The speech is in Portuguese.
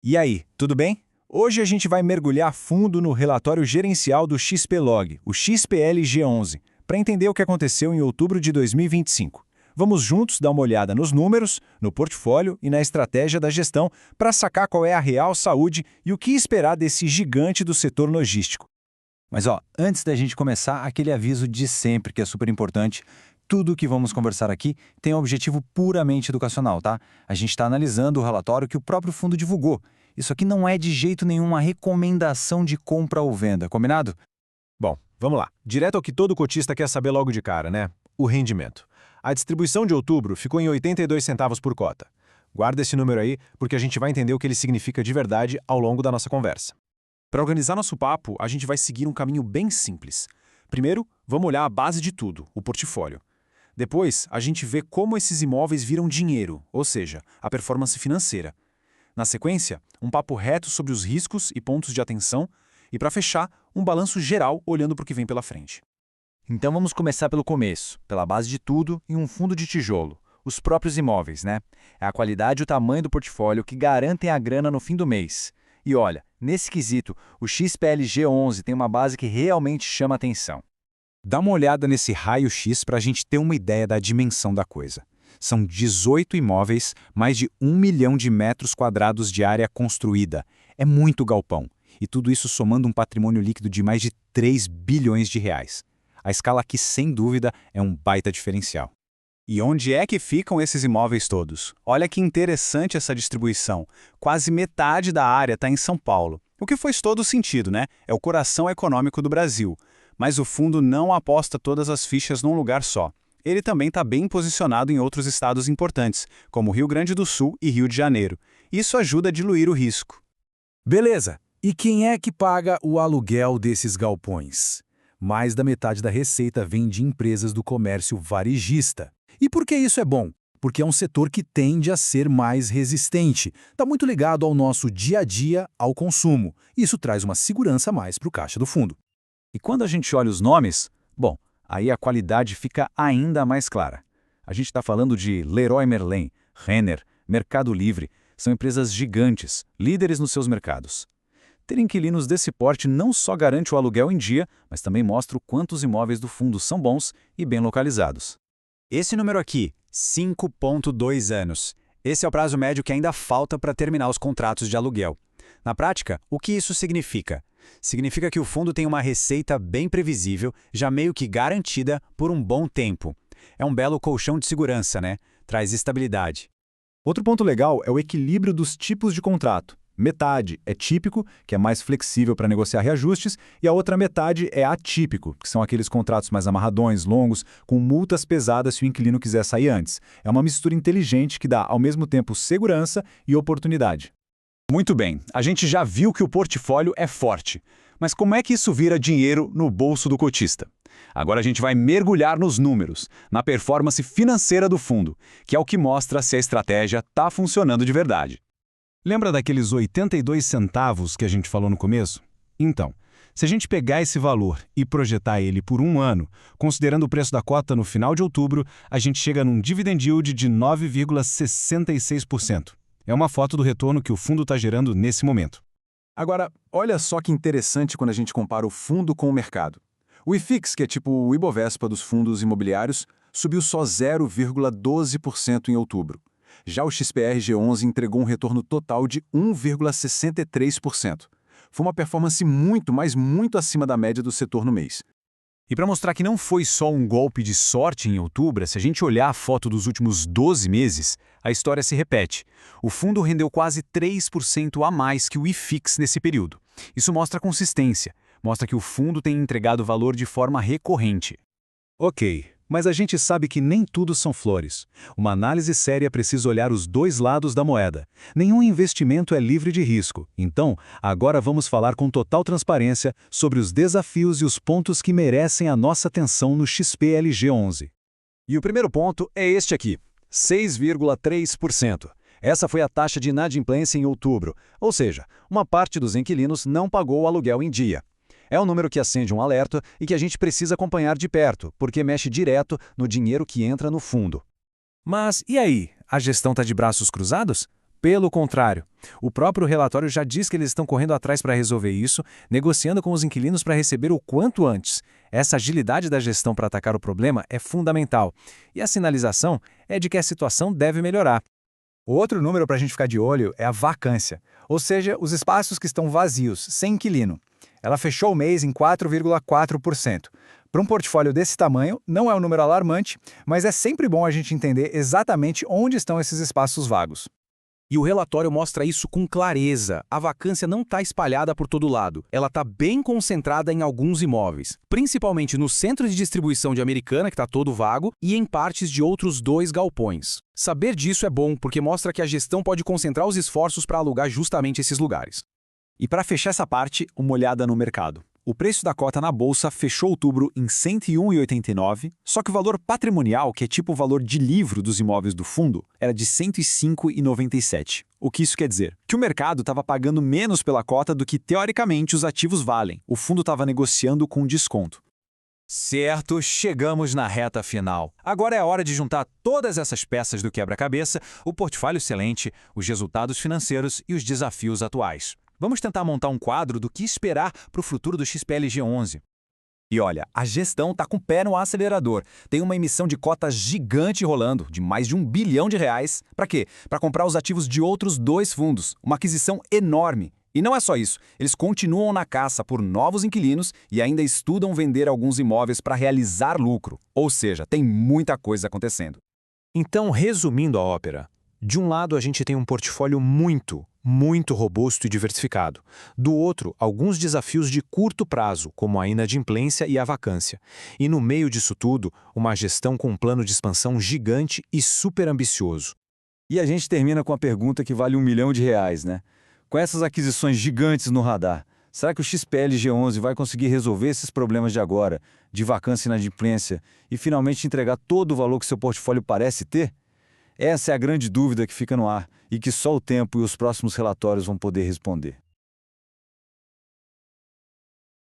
E aí, tudo bem? Hoje a gente vai mergulhar a fundo no relatório gerencial do XPlog, o XPLG11, para entender o que aconteceu em outubro de 2025. Vamos juntos dar uma olhada nos números, no portfólio e na estratégia da gestão para sacar qual é a real saúde e o que esperar desse gigante do setor logístico. Mas antes da gente começar, aquele aviso de sempre que é super importante. Tudo o que vamos conversar aqui tem um objetivo puramente educacional, tá? A gente está analisando o relatório que o próprio fundo divulgou. Isso aqui não é de jeito nenhum uma recomendação de compra ou venda, combinado? Bom, vamos lá. Direto ao que todo cotista quer saber logo de cara, né? O rendimento. A distribuição de outubro ficou em 82 centavos por cota. Guarda esse número aí, porque a gente vai entender o que ele significa de verdade ao longo da nossa conversa. Para organizar nosso papo, a gente vai seguir um caminho bem simples. Primeiro, vamos olhar a base de tudo, o portfólio. Depois, a gente vê como esses imóveis viram dinheiro, ou seja, a performance financeira. Na sequência, um papo reto sobre os riscos e pontos de atenção, e para fechar, um balanço geral olhando para o que vem pela frente. Então vamos começar pelo começo, pela base de tudo em um fundo de tijolo. Os próprios imóveis, né? É a qualidade e o tamanho do portfólio que garantem a grana no fim do mês. E olha, nesse quesito, o XPLG11 tem uma base que realmente chama atenção. Dá uma olhada nesse raio-x para a gente ter uma ideia da dimensão da coisa. São 18 imóveis, mais de 1 milhão de metros quadrados de área construída. É muito galpão. E tudo isso somando um patrimônio líquido de mais de 3 bilhões de reais. A escala aqui, sem dúvida, é um baita diferencial. E onde é que ficam esses imóveis todos? Olha que interessante essa distribuição. Quase metade da área está em São Paulo. O que faz todo sentido, né? É o coração econômico do Brasil. Mas o fundo não aposta todas as fichas num lugar só. Ele também está bem posicionado em outros estados importantes, como Rio Grande do Sul e Rio de Janeiro. Isso ajuda a diluir o risco. Beleza. E quem é que paga o aluguel desses galpões? Mais da metade da receita vem de empresas do comércio varejista. E por que isso é bom? Porque é um setor que tende a ser mais resistente. Está muito ligado ao nosso dia a dia, ao consumo. Isso traz uma segurança a mais para o caixa do fundo. E quando a gente olha os nomes, aí a qualidade fica ainda mais clara. A gente está falando de Leroy Merlin, Renner, Mercado Livre, são empresas gigantes, líderes nos seus mercados. Ter inquilinos desse porte não só garante o aluguel em dia, mas também mostra o quanto os imóveis do fundo são bons e bem localizados. Esse número aqui, 5,2 anos. Esse é o prazo médio que ainda falta para terminar os contratos de aluguel. Na prática, o que isso significa? Significa que o fundo tem uma receita bem previsível, já meio que garantida por um bom tempo. É um belo colchão de segurança, né? Traz estabilidade. Outro ponto legal é o equilíbrio dos tipos de contrato. Metade é típico, que é mais flexível para negociar reajustes, e a outra metade é atípico, que são aqueles contratos mais amarradões, longos, com multas pesadas se o inquilino quiser sair antes. É uma mistura inteligente que dá, ao mesmo tempo, segurança e oportunidade. Muito bem, a gente já viu que o portfólio é forte. Mas como é que isso vira dinheiro no bolso do cotista? Agora a gente vai mergulhar nos números, na performance financeira do fundo, que é o que mostra se a estratégia está funcionando de verdade. Lembra daqueles 82 centavos que a gente falou no começo? Então, se a gente pegar esse valor e projetar ele por um ano, considerando o preço da cota no final de outubro, a gente chega num dividend yield de 9,66%. É uma foto do retorno que o fundo está gerando nesse momento. Agora, olha só que interessante quando a gente compara o fundo com o mercado. O IFIX, que é tipo o Ibovespa dos fundos imobiliários, subiu só 0,12% em outubro. Já o XPRG11 entregou um retorno total de 1,63%. Foi uma performance muito, mas muito acima da média do setor no mês. E para mostrar que não foi só um golpe de sorte em outubro, se a gente olhar a foto dos últimos 12 meses, a história se repete. O fundo rendeu quase 3% a mais que o IFIX nesse período. Isso mostra consistência, mostra que o fundo tem entregado valor de forma recorrente. Ok, mas a gente sabe que nem tudo são flores. Uma análise séria precisa olhar os dois lados da moeda. Nenhum investimento é livre de risco. Então, agora vamos falar com total transparência sobre os desafios e os pontos que merecem a nossa atenção no XPLG11. E o primeiro ponto é este aqui, 6,3%. Essa foi a taxa de inadimplência em outubro, ou seja, uma parte dos inquilinos não pagou o aluguel em dia. É um número que acende um alerta e que a gente precisa acompanhar de perto, porque mexe direto no dinheiro que entra no fundo. Mas e aí? A gestão está de braços cruzados? Pelo contrário, o próprio relatório já diz que eles estão correndo atrás para resolver isso, negociando com os inquilinos para receber o quanto antes. Essa agilidade da gestão para atacar o problema é fundamental, e a sinalização é de que a situação deve melhorar. O outro número para a gente ficar de olho é a vacância, ou seja, os espaços que estão vazios, sem inquilino. Ela fechou o mês em 4,4%. Para um portfólio desse tamanho, não é um número alarmante, mas é sempre bom a gente entender exatamente onde estão esses espaços vagos. E o relatório mostra isso com clareza. A vacância não está espalhada por todo lado. Ela está bem concentrada em alguns imóveis, principalmente no centro de distribuição de Americana, que está todo vago, e em partes de outros 2 galpões. Saber disso é bom, porque mostra que a gestão pode concentrar os esforços para alugar justamente esses lugares. E para fechar essa parte, uma olhada no mercado. O preço da cota na bolsa fechou outubro em R$ 101,89, só que o valor patrimonial, que é tipo o valor de livro dos imóveis do fundo, era de R$ 105,97. O que isso quer dizer? Que o mercado estava pagando menos pela cota do que, teoricamente, os ativos valem. O fundo estava negociando com desconto. Certo, chegamos na reta final. Agora é a hora de juntar todas essas peças do quebra-cabeça, o portfólio excelente, os resultados financeiros e os desafios atuais. Vamos tentar montar um quadro do que esperar para o futuro do XPLG11. E olha, a gestão está com o pé no acelerador. Tem uma emissão de cotas gigante rolando, de mais de R$ 1 bilhão. Para quê? Para comprar os ativos de outros 2 fundos. Uma aquisição enorme. E não é só isso, eles continuam na caça por novos inquilinos e ainda estudam vender alguns imóveis para realizar lucro. Ou seja, tem muita coisa acontecendo. Então, resumindo a ópera, de um lado a gente tem um portfólio muito robusto e diversificado. Do outro, alguns desafios de curto prazo, como a inadimplência e a vacância. E no meio disso tudo, uma gestão com um plano de expansão gigante e super ambicioso. E a gente termina com a pergunta que vale R$ 1 milhão, né? Com essas aquisições gigantes no radar, será que o XPLG11 vai conseguir resolver esses problemas de agora, de vacância e inadimplência, e finalmente entregar todo o valor que seu portfólio parece ter? Essa é a grande dúvida que fica no ar e que só o tempo e os próximos relatórios vão poder responder.